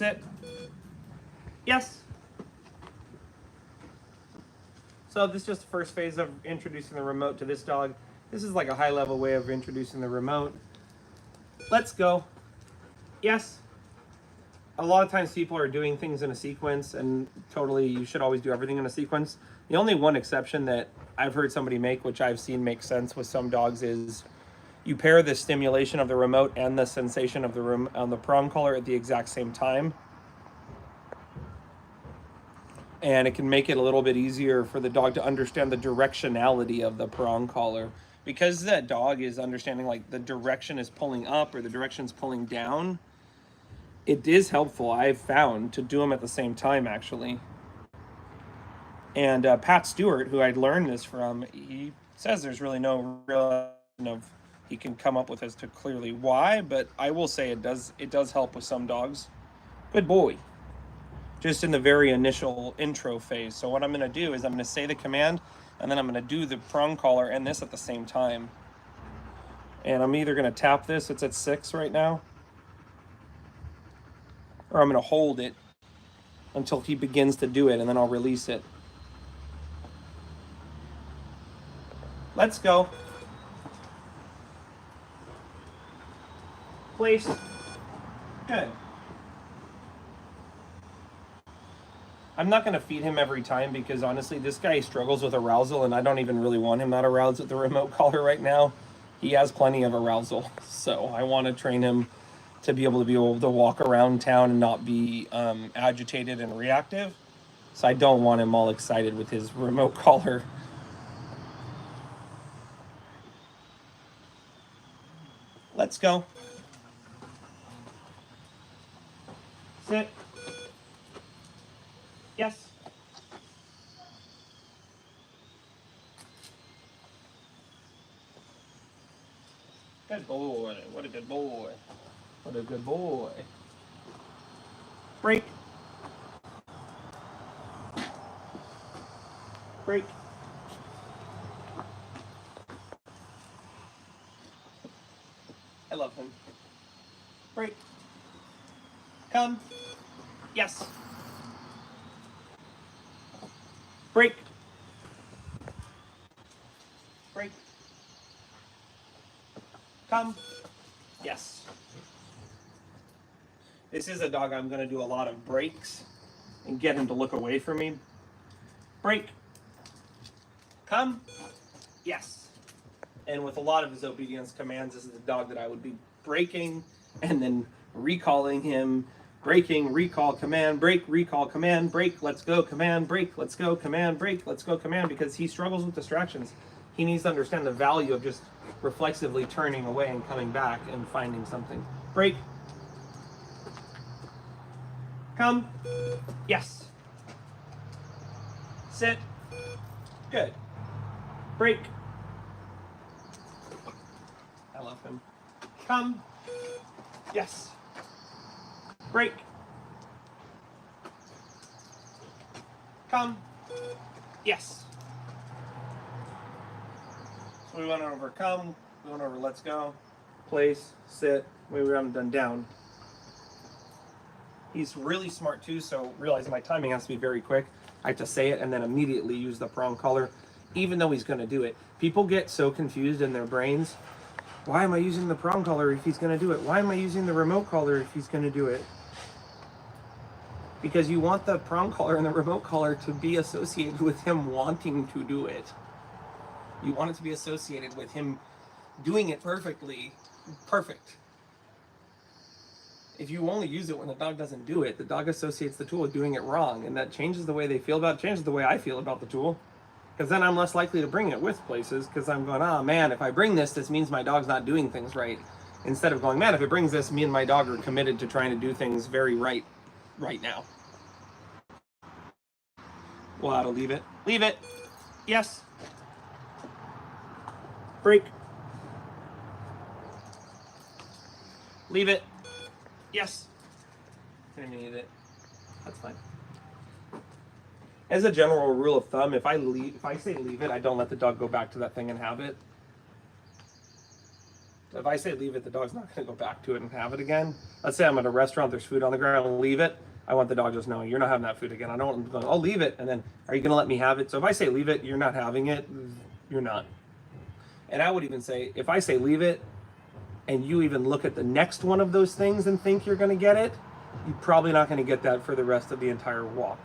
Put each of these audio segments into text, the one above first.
sit, yes. So this is just the first phase of introducing the remote to this dog. This is like a high level way of introducing the remote. Let's go, yes. A lot of times people are doing things in a sequence, and totally you should always do everything in a sequence. The only one exception that I've heard somebody make, which I've seen make sense with some dogs, is you pair the stimulation of the remote and the sensation of the on the prong collar at the exact same time. And it can make it a little bit easier for the dog to understand the directionality of the prong collar. Because that dog is understanding like the direction is pulling up or the direction's pulling down, it is helpful, I've found, to do them at the same time, actually. And Pat Stewart, who I'd learned this from, he says there's really no real of he can come up with as to clearly why, but I will say it does help with some dogs. Good boy. Just in the very initial intro phase. So what I'm going to do is I'm going to say the command, and then I'm going to do the prong collar and this at the same time. And I'm either going to tap this, it's at 6 right now, or I'm going to hold it until he begins to do it, and then I'll release it. Let's go. Place. Good. I'm not going to feed him every time because honestly, this guy struggles with arousal, and I don't even really want him not aroused with the remote collar right now. He has plenty of arousal, so I want to train him to be able to walk around town and not be agitated and reactive. So I don't want him all excited with his remote collar. Let's go. Sit. Yes. Good boy. What a good boy. What a good boy. Break. Break. I love him. Break. Come. Yes. Break. Break. Come. Yes. This is a dog I'm going to do a lot of breaks and get him to look away from me. Break. Come. Yes. And with a lot of his obedience commands, this is a dog that I would be breaking and then recalling him. Breaking, recall, command, break, recall, command, break, let's go, command, break, let's go, command, break, let's go, command, because he struggles with distractions. He needs to understand the value of just reflexively turning away and coming back and finding something. Break. Come. Yes. Sit. Good. Break. I love him. Come. Yes. Break. Come. Yes. So we went over come, we went over let's go, place, sit, we haven't done down. He's really smart too, so realize my timing has to be very quick. I have to say it and then immediately use the prong collar, even though he's going to do it. People get so confused in their brains. Why am I using the prong collar if he's going to do it? Why am I using the remote collar if he's going to do it? Because you want the prong collar and the remote collar to be associated with him wanting to do it. You want it to be associated with him doing it perfectly. Perfect. If you only use it when the dog doesn't do it, the dog associates the tool with doing it wrong, and that changes the way they feel about it, changes the way I feel about the tool. Because then I'm less likely to bring it with places, because I'm going, oh man, if I bring this means my dog's not doing things right. Instead of going, man, if it brings this, me and my dog are committed to trying to do things very right now. We'll have to leave it. Leave it. Yes. Break. Leave it. Yes. Didn't need it. That's fine. As a general rule of thumb, if I say leave it, I don't let the dog go back to that thing and have it. If I say leave it, the dog's not going to go back to it and have it again. Let's say I'm at a restaurant, there's food on the ground, and leave it. I want the dog just knowing you're not having that food again. I don't want them going, oh, leave it, and then are you going to let me have it? So if I say leave it, you're not having it, you're not. And I would even say, if I say leave it, and you even look at the next one of those things and think you're going to get it, you're probably not going to get that for the rest of the entire walk.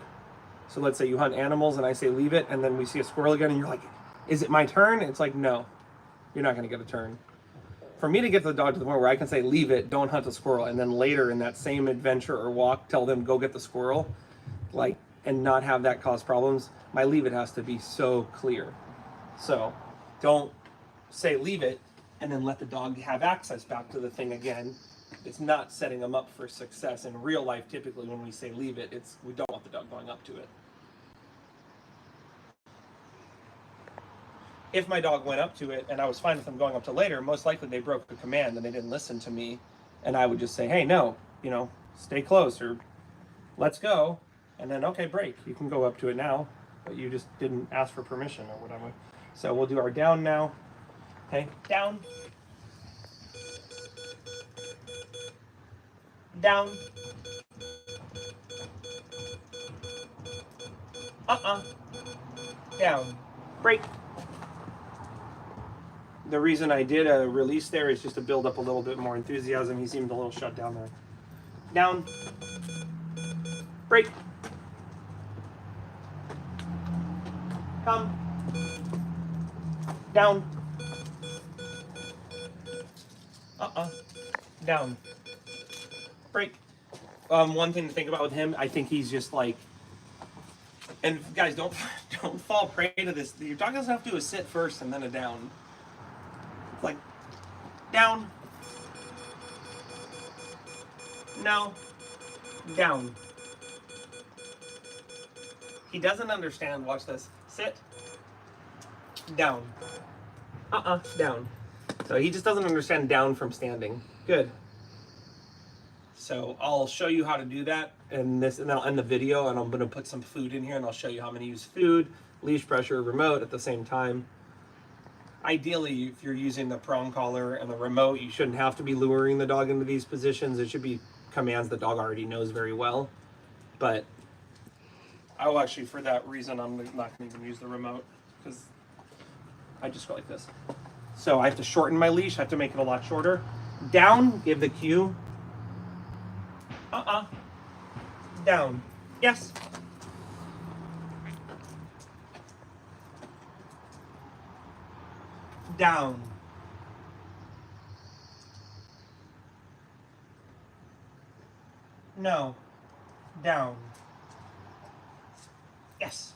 So let's say you hunt animals and I say leave it, and then we see a squirrel again and you're like, is it my turn? It's like, no, you're not going to get a turn. For me to get the dog to the point where I can say leave it, don't hunt a squirrel, and then later in that same adventure or walk tell them go get the squirrel, like, and not have that cause problems, my leave it has to be so clear. So don't say leave it and then let the dog have access back to the thing again. It's not setting them up for success. In real life, typically when we say leave it, we don't want the dog going up to it. If my dog went up to it and I was fine with them going up to later, most likely they broke the command and they didn't listen to me. And I would just say, hey, no, stay close, or let's go. And then, okay, break. You can go up to it now, but you just didn't ask for permission or whatever. So we'll do our down now. Okay, down. Down. Down. Break. The reason I did a release there is just to build up a little bit more enthusiasm. He seemed a little shut down there. Down. Break. Come. Down. Down. Break. One thing to think about with him, I think he's just like, and guys, don't fall prey to this. Your dog doesn't have to do a sit first and then a down. It's like, down. No. Down. He doesn't understand. Watch this. Sit. Down. Down. So he just doesn't understand down from standing. Good. So I'll show you how to do that and then I'll end the video, and I'm going to put some food in here and I'll show you how I'm going to use food, leash pressure, remote at the same time. Ideally, if you're using the prong collar and the remote, you shouldn't have to be luring the dog into these positions. It should be commands the dog already knows very well. But I'll actually, for that reason, I'm not going to even use the remote, because I just go like this. So I have to shorten my leash. I have to make it a lot shorter. Down, give the cue. Down. Yes. Down. No. Down. Yes.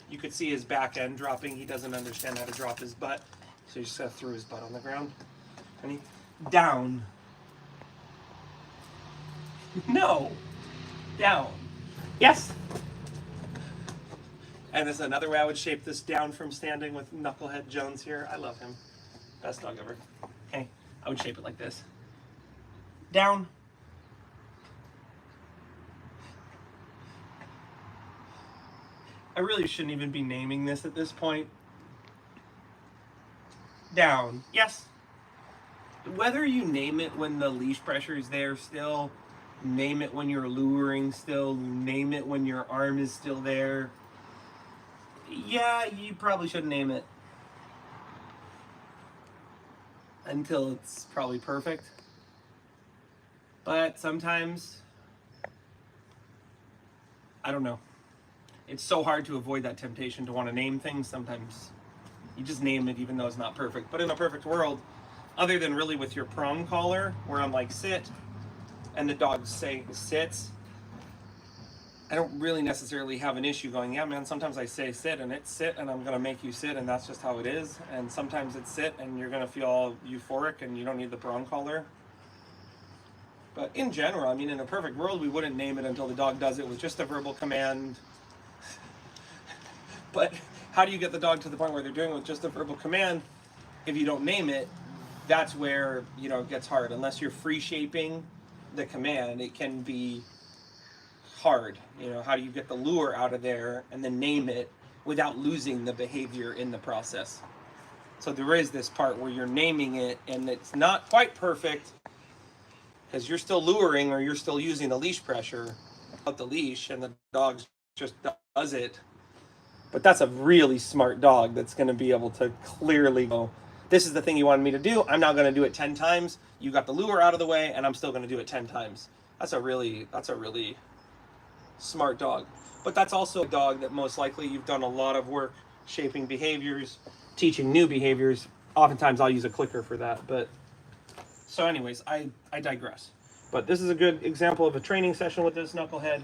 You could see his back end dropping. He doesn't understand how to drop his butt, so he just threw his butt on the ground. And he down. No. Down. Yes. And this is another way I would shape this down from standing with Knucklehead Jones here. I love him. Best dog ever. Okay. I would shape it like this. Down. I really shouldn't even be naming this at this point. Down. Yes. Whether you name it when the leash pressure is there still, name it when you're luring still, name it when your arm is still there. Yeah, you probably should name it until it's probably perfect. But sometimes, I don't know. It's so hard to avoid that temptation to want to name things. Sometimes you just name it even though it's not perfect. But in a perfect world, other than really with your prong collar, where I'm like sit, and the dog say sits, I don't really necessarily have an issue going, yeah, man, sometimes I say sit and it's sit and I'm going to make you sit and that's just how it is. And sometimes it's sit and you're going to feel all euphoric and you don't need the prong collar. But in general, I mean, in a perfect world, we wouldn't name it until the dog does it with just a verbal command. But how do you get the dog to the point where they're doing it with just a verbal command? If you don't name it, that's where, it gets hard. Unless you're free shaping the command, it can be hard. How do you get the lure out of there and then name it without losing the behavior in the process? So there is this part where you're naming it, and it's not quite perfect because you're still luring or you're still using the leash pressure out the leash, and the dog just does it. But that's a really smart dog that's going to be able to clearly go, this is the thing you wanted me to do. I'm now going to do it 10 times. You got the lure out of the way, and I'm still going to do it 10 times. That's a really smart dog. But that's also a dog that most likely you've done a lot of work shaping behaviors, teaching new behaviors. Oftentimes I'll use a clicker for that. But so anyways, I digress. But this is a good example of a training session with this knucklehead.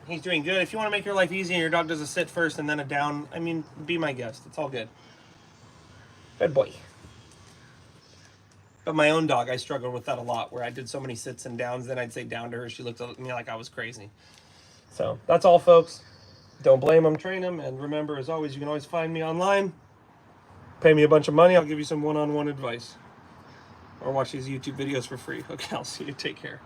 He's doing good. If you want to make your life easy and your dog does a sit first and then a down, I mean, be my guest. It's all good. Good boy. But my own dog, I struggled with that a lot, where I did so many sits and downs, then I'd say down to her. She looked at me like I was crazy. So that's all, folks. Don't blame them, train them. And remember, as always, you can always find me online. Pay me a bunch of money. I'll give you some one-on-one advice. Or watch these YouTube videos for free. Okay, I'll see you. Take care.